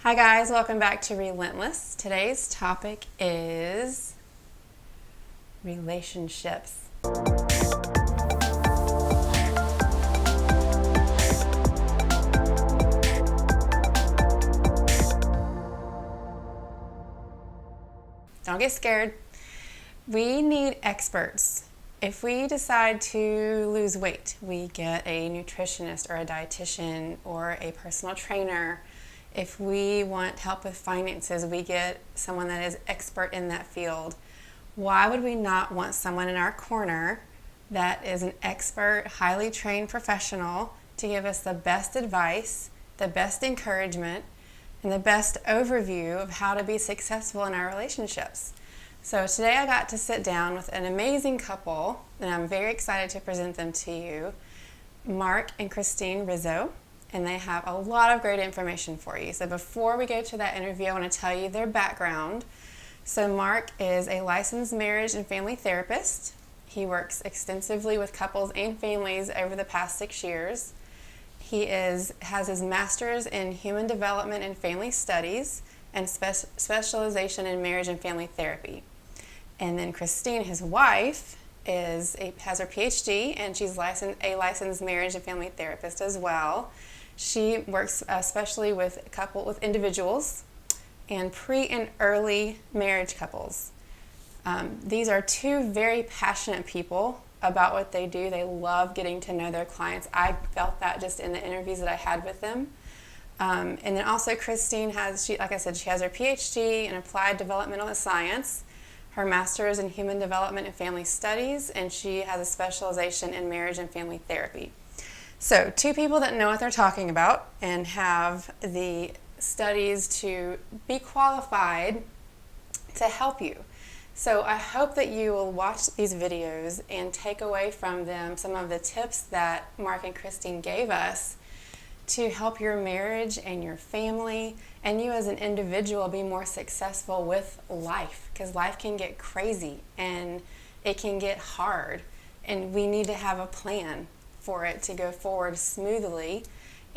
Hi guys, welcome back to Relentless. Today's topic is relationships. Don't get scared. We need experts. If we decide to lose weight, we get a nutritionist or a dietitian or a personal trainer. If we want help with finances, we get someone that is expert in that field. Why would we not want someone in our corner that is an expert, highly trained professional to give us the best advice, the best encouragement, and the best overview of how to be successful in our relationships? So today I got to sit down with an amazing couple, and I'm very excited to present them to you, Mark and Christine Rizzo. And they have a lot of great information for you. So before we go to that interview, I want to tell you their background. So Mark is a licensed marriage and family therapist. He works extensively with couples and families over the past 6 years. He has his master's in human development and family studies and specialization in marriage and family therapy. And then Christine, his wife, has her PhD, and she's a licensed marriage and family therapist as well. She works especially with individuals and pre and early marriage couples. These are two very passionate people about what they do. They love getting to know their clients. I felt that just in the interviews that I had with them. And then also Christine like I said, she has her PhD in applied developmental science, her master's in human development and family studies, and she has a specialization in marriage and family therapy. So, two people that know what they're talking about and have the studies to be qualified to help you. So, I hope that you will watch these videos and take away from them some of the tips that Mark and Christine gave us to help your marriage and your family and you as an individual be more successful with life, because life can get crazy and it can get hard, and we need to have a plan for it to go forward smoothly.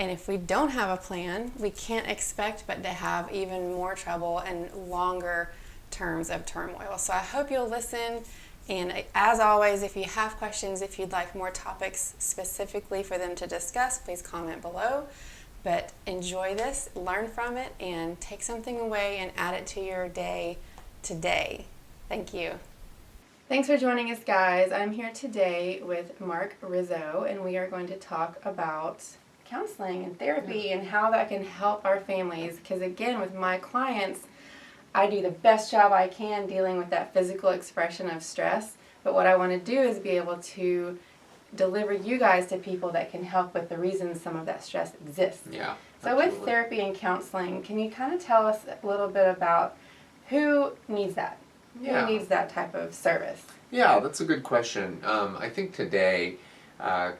And if we don't have a plan, we can't expect but to have even more trouble and longer terms of turmoil. So I hope you'll listen, and as always, if you have questions, if you'd like more topics specifically for them to discuss, please comment below. But enjoy this, learn from it, and take something away and add it to your day today. Thank you. Thanks for joining us, guys. I'm here today with Mark Rizzo, and we are going to talk about counseling and therapy and how that can help our families. Because again, with my clients, I do the best job I can dealing with that physical expression of stress. But what I want to do is be able to deliver you guys to people that can help with the reasons some of that stress exists. Yeah. So absolutely. With therapy and counseling, can you kind of tell us a little bit about who needs that? Yeah. Who needs that type of service? Yeah, that's a good question. I think today,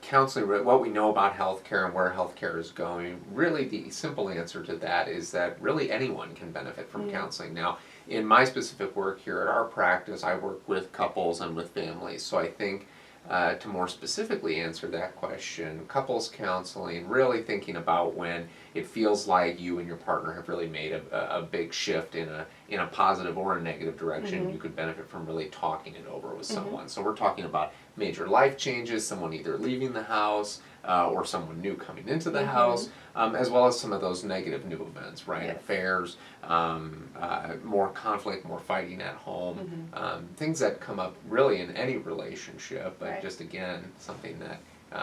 counseling, what we know about healthcare and where healthcare is going, really the simple answer to that is that really anyone can benefit from counseling. Now, in my specific work here at our practice, I work with couples and with families. So I think to more specifically answer that question, couples counseling, really thinking about when it feels like you and your partner have really made a big shift in a positive or a negative direction, you could benefit from really talking it over with someone. So we're talking about major life changes, someone either leaving the house or someone new coming into the house, as well as some of those negative new events, right? Yes. Affairs, more conflict, more fighting at home, things that come up really in any relationship, but just again, something that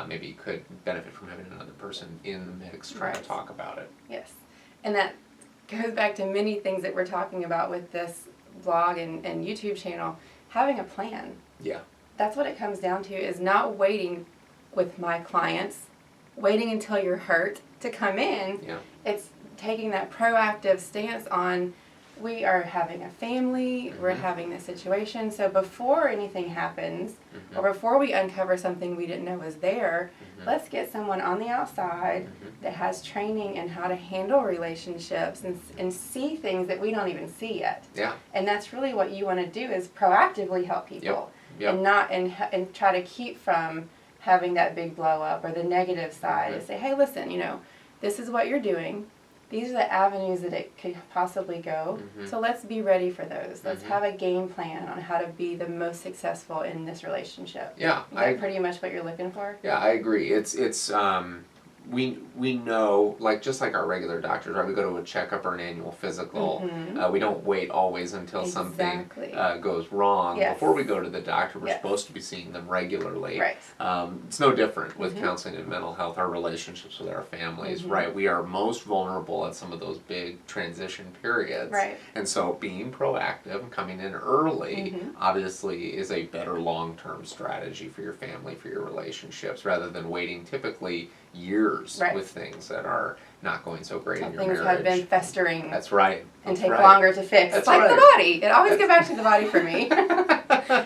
maybe you could benefit from having another person in the mix trying to talk about it. Yes. And that goes back to many things that we're talking about with this blog and YouTube channel. Having a plan. Yeah. That's what it comes down to, is not waiting with my clients, waiting until you're hurt to come in. Yeah. It's taking that proactive stance on, we are having a family, we're having this situation, so before anything happens, or before we uncover something we didn't know was there, let's get someone on the outside that has training in how to handle relationships and see things that we don't even see yet. Yeah. And that's really what you want to do, is proactively help people. Yep. And not and try to keep from having that big blow up or the negative side. And say, hey, listen, this is what you're doing. these are the avenues that it could possibly go. So let's be ready for those. Let's have a game plan on how to be the most successful in this relationship. Yeah, Is that pretty much what you're looking for? Yeah, I agree. We know, like, just like our regular doctors, right? We go to a checkup or an annual physical. We don't wait always until something goes wrong before we go to the doctor. We're supposed to be seeing them regularly. Right. It's no different with counseling and mental health, our relationships with our families, right? We are most vulnerable at some of those big transition periods. Right. And so being proactive and coming in early obviously is a better long-term strategy for your family, for your relationships, rather than waiting typically years with things that are not going so great in your marriage. Things have been festering. That's right. And take longer to fix. It's like the body. It always goes back to the body for me.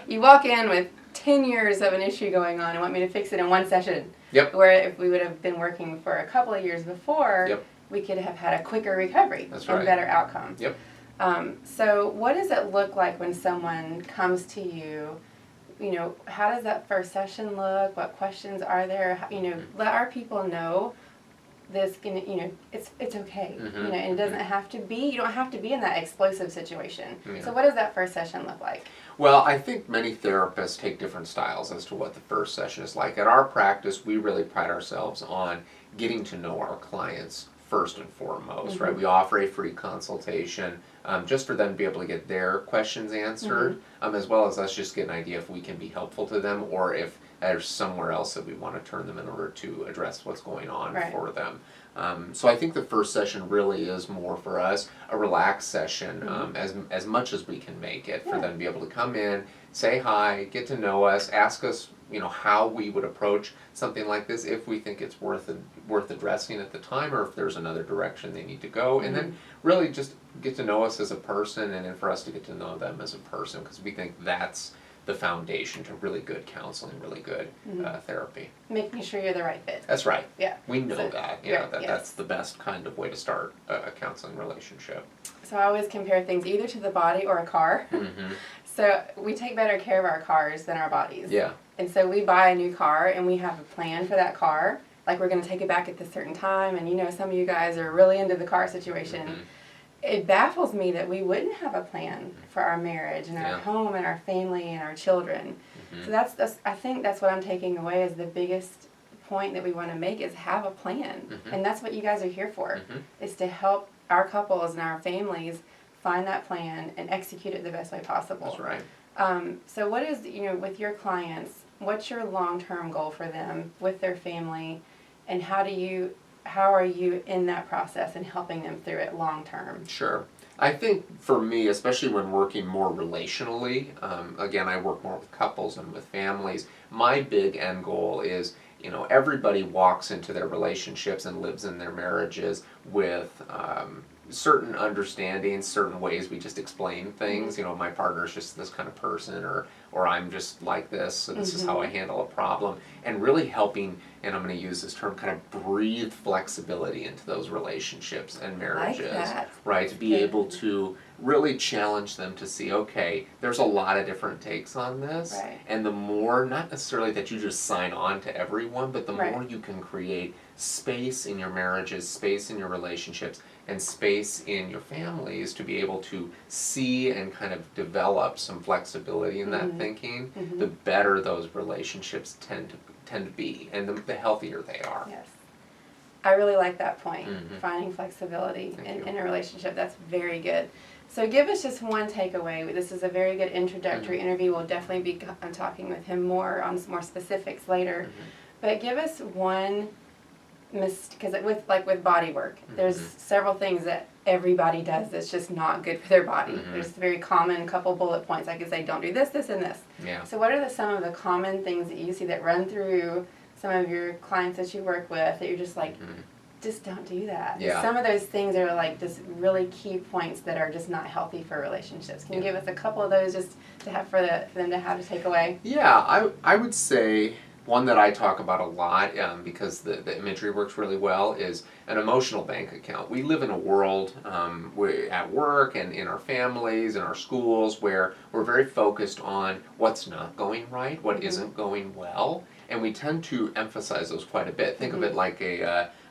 You walk in with 10 years of an issue going on and want me to fix it in one session. Yep. Where if we would have been working for a couple of years before, we could have had a quicker recovery and better outcome. Yep. So what does it look like when someone comes to you? You know, how does that first session look? What questions are there? You know, let our people know this. You know, it's okay. You know, and it doesn't have to be. You don't have to be in that explosive situation. So what does that first session look like? Well, I think many therapists take different styles as to what the first session is like. At our practice, we really pride ourselves on getting to know our clients first and foremost, right? We offer a free consultation just for them to be able to get their questions answered, as well as us just get an idea if we can be helpful to them or if there's somewhere else that we want to turn them in order to address what's going on for them. So I think the first session really is more for us a relaxed session, as much as we can make it, for them to be able to come in, say hi, get to know us, ask us, you know, how we would approach something like this if we think it's worth addressing at the time, or if there's another direction they need to go, and then really just get to know us as a person, and then for us to get to know them as a person, because we think that's the foundation to really good counseling, really good therapy. Making sure you're the right fit. That's right. Yeah. We know that. That's the best kind of way to start a counseling relationship. So I always compare things either to the body or a car. So we take better care of our cars than our bodies. Yeah. And so we buy a new car and we have a plan for that car. Like we're going to take it back at this certain time. And you know, some of you guys are really into the car situation. It baffles me that we wouldn't have a plan for our marriage and our home and our family and our children. So that's I think that's what I'm taking away as the biggest point that we want to make is have a plan. And that's what you guys are here for, is to help our couples and our families find that plan and execute it the best way possible. That's right. So what is, you know, with your clients, what's your long-term goal for them with their family, and how are you in that process and helping them through it long-term? Sure. I think for me, especially when working more relationally, again, I work more with couples and with families, my big end goal is, you know, everybody walks into their relationships and lives in their marriages with certain understandings, certain ways we just explain things. You know, my partner's just this kind of person, or I'm just like this, so this is how I handle a problem. And really helping, and I'm going to use this term, kind of breathe flexibility into those relationships and marriages. Like that. Right? To be able to really challenge them to see, okay, there's a lot of different takes on this. Right. And the more, not necessarily that you just sign on to everyone, but the more you can create space in your marriages, space in your relationships, and space in your families to be able to see and kind of develop some flexibility in that thinking, the better those relationships tend to be, and the healthier they are. Yes. I really like that point, finding flexibility in a relationship. That's very good. So give us just one takeaway. This is a very good introductory interview. We'll definitely be talking with him more on some more specifics later. But give us one, because with body work, there's several things that everybody does that's just not good for their body. There's a very common couple bullet points. I could say, don't do this, this, and this. Yeah. So what are some of the common things that you see that run through some of your clients that you work with that you're just like, just don't do that? Yeah. Some of those things are like just really key points that are just not healthy for relationships. Can you give us a couple of those just to have for them to have to take away? Yeah, I would say one that I talk about a lot, because the imagery works really well, is an emotional bank account. We live in a world at work and in our families, in our schools, where we're very focused on what's not going right, what isn't going well, and we tend to emphasize those quite a bit. Think of it like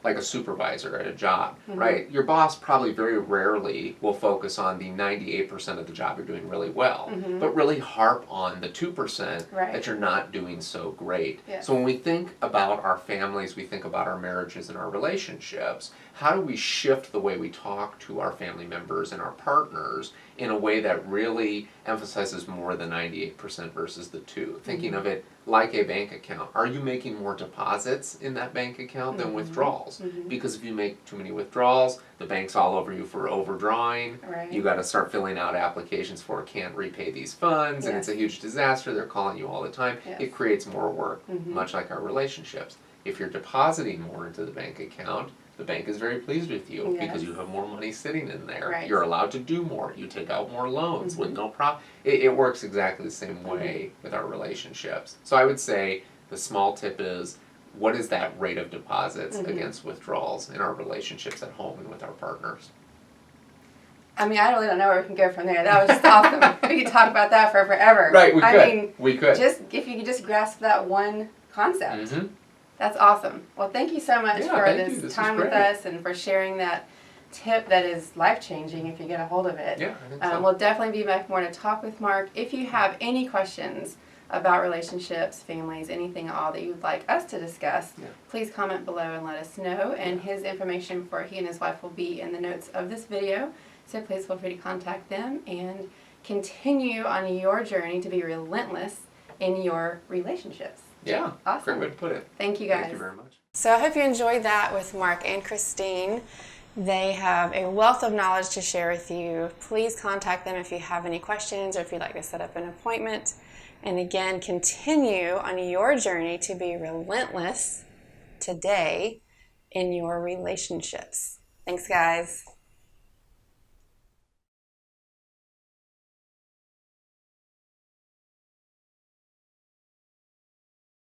like a supervisor at a job, right? Your boss probably very rarely will focus on the 98% of the job you're doing really well, but really harp on the 2% that you're not doing so great. Yes. So when we think about our families, we think about our marriages and our relationships, how do we shift the way we talk to our family members and our partners in a way that really emphasizes more the 98% versus the 2? Thinking of it like a bank account. Are you making more deposits in that bank account than withdrawals? Because if you make too many withdrawals, the bank's all over you for overdrawing. Right. You got to start filling out applications for can't repay these funds, and it's a huge disaster. They're calling you all the time. Yes. It creates more work, much like our relationships. If you're depositing more into the bank account, the bank is very pleased with you because you have more money sitting in there. Right. You're allowed to do more. You take out more loans with no problem. It works exactly the same way with our relationships. So I would say the small tip is, what is that rate of deposits against withdrawals in our relationships at home and with our partners? I mean, I really don't know where we can go from there. That was just awesome. We could talk about that for forever. Right, we could. I mean, we could. Just if you could just grasp that one concept. That's awesome. Well, thank you so much for this time with us and for sharing that tip that is life-changing if you get a hold of it. Yeah, I think so. We'll definitely be back more to talk with Mark. If you have any questions about relationships, families, anything at all that you'd like us to discuss, please comment below and let us know. And his information for he and his wife will be in the notes of this video. So please feel free to contact them and continue on your journey to be relentless in your relationships. Yeah, awesome. Great way to put it. Thank you guys. Thank you very much. So I hope you enjoyed that with Mark and Christine. They have a wealth of knowledge to share with you. Please contact them if you have any questions or if you'd like to set up an appointment. And again, continue on your journey to be relentless today in your relationships. Thanks, guys.